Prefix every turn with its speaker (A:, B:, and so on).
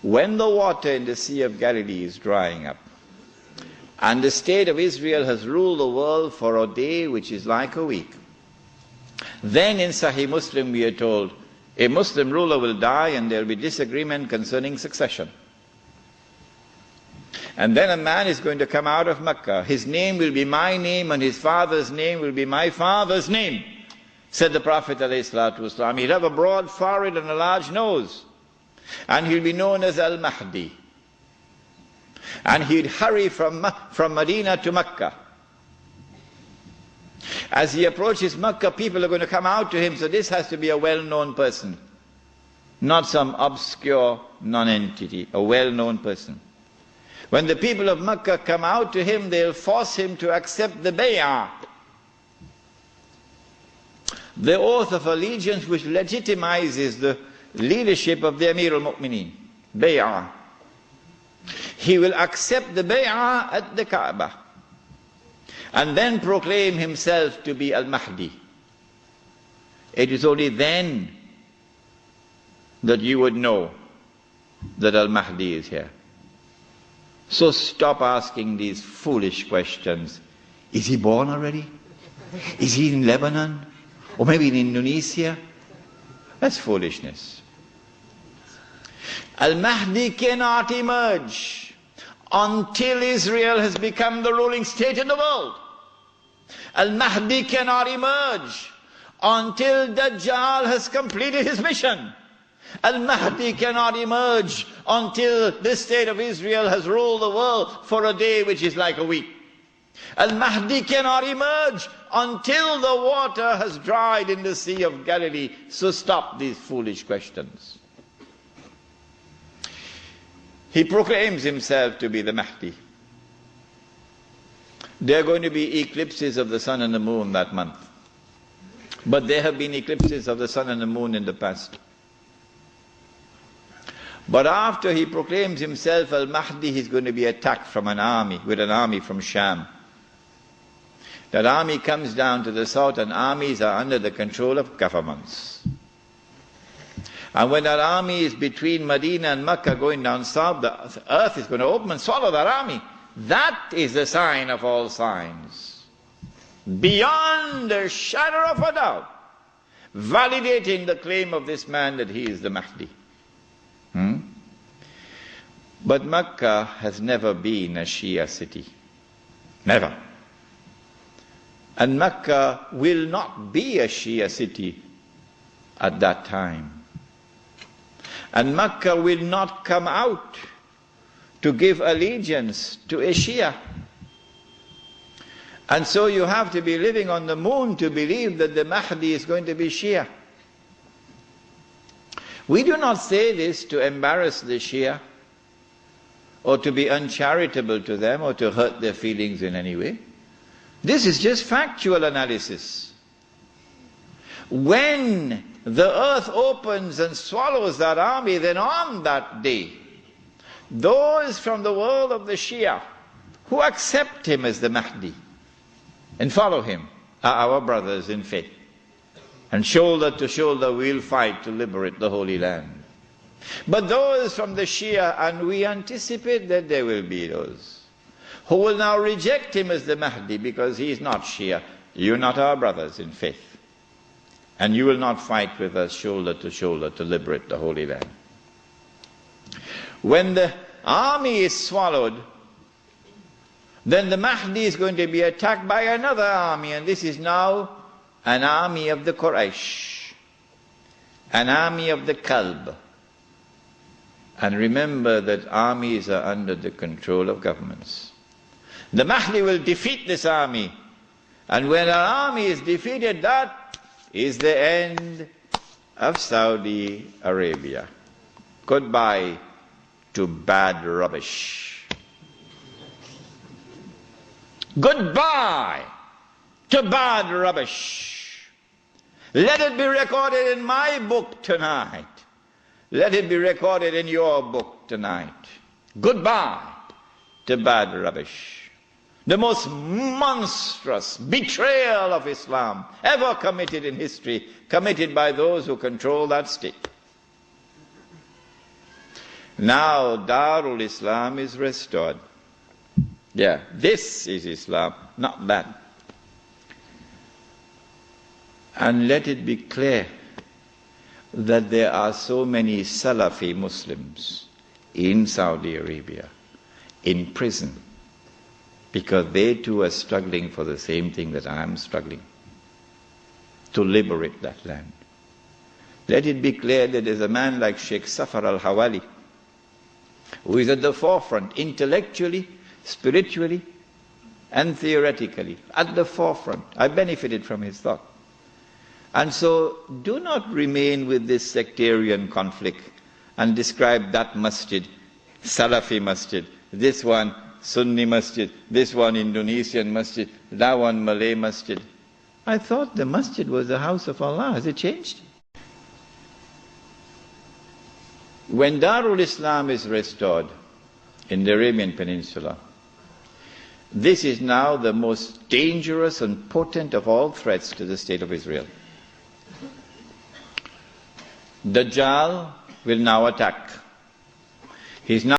A: when the water in the Sea of Galilee is drying up, and the state of Israel has ruled the world for a day which is like a week, then in Sahih Muslim we are told, a Muslim ruler will die and there will be disagreement concerning succession. And then a man is going to come out of Mecca. His name will be my name and his father's name will be my father's name, said the Prophet ﷺ. He'll have a broad forehead and a large nose. And he'll be known as Al-Mahdi. And he'd hurry from Medina to Mecca. As he approaches Mecca, people are going to come out to him, so this has to be a well-known person. Not some obscure non-entity, a well-known person. When the people of Mecca come out to him, they'll force him to accept the bay'ah, the oath of allegiance which legitimizes the leadership of the Amir al-Mu'mineen, bay'ah. He will accept the bay'ah at the Kaaba and then proclaim himself to be Al-Mahdi. It is only then that you would know that Al-Mahdi is here. So stop asking these foolish questions. Is he born already? Is he in Lebanon? Or maybe in Indonesia? That's foolishness. Al-Mahdi cannot emerge until Israel has become the ruling state in the world. Al-Mahdi cannot emerge until Dajjal has completed his mission. Al-Mahdi cannot emerge until this state of Israel has ruled the world for a day which is like a week. Al-Mahdi cannot emerge until the water has dried in the Sea of Galilee. So stop these foolish questions. He proclaims himself to be the Mahdi. There are going to be eclipses of the sun and the moon that month. But there have been eclipses of the sun and the moon in the past. But after he proclaims himself Al-Mahdi, he's going to be attacked from an army, with an army from Sham. That army comes down to the south, and armies are under the control of governments. And when that army is between Medina and Mecca going down south, the earth is going to open and swallow that army. That is the sign of all signs. Beyond a shadow of a doubt, validating the claim of this man that he is the Mahdi. But Mecca has never been a Shia city. Never. And Mecca will not be a Shia city at that time. And Mecca will not come out to give allegiance to a Shia. And so you have to be living on the moon to believe that the Mahdi is going to be Shia. We do not say this to embarrass the Shia, or to be uncharitable to them, or to hurt their feelings in any way. This is just factual analysis. When the earth opens and swallows that army, then on that day, those from the world of the Shia who accept him as the Mahdi and follow him are our brothers in faith. And shoulder to shoulder we'll fight to liberate the Holy Land. But those from the Shia, and we anticipate that there will be those, who will now reject him as the Mahdi because he is not Shia. You're not our brothers in faith. And you will not fight with us shoulder to liberate the Holy Land. When the army is swallowed, then the Mahdi is going to be attacked by another army, and this is now an army of the Quraish, an army of the Kalb. And remember that armies are under the control of governments. The Mahdi will defeat this army, and when an army is defeated, that is the end of Saudi Arabia. Goodbye to bad rubbish. Goodbye to bad rubbish. Let it be recorded in my book tonight. Let it be recorded in your book tonight. Goodbye to bad rubbish. The most monstrous betrayal of Islam ever committed in history, committed by those who control that state. Now Darul Islam is restored. Yeah, this is Islam, not that. And let it be clear that there are so many Salafi Muslims in Saudi Arabia, in prison, because they too are struggling for the same thing that I am struggling, to liberate that land. Let it be clear that there's a man like Sheikh Safar al-Hawali, who is at the forefront, intellectually, spiritually, and theoretically, at the forefront. I benefited from his thought. And so, do not remain with this sectarian conflict and describe that masjid, Salafi masjid, this one Sunni masjid, this one Indonesian masjid, that one Malay masjid. I thought the masjid was the house of Allah. Has it changed? When Darul Islam is restored in the Arabian Peninsula, this is now the most dangerous and potent of all threats to the state of Israel. Dajjal will now attack. He's now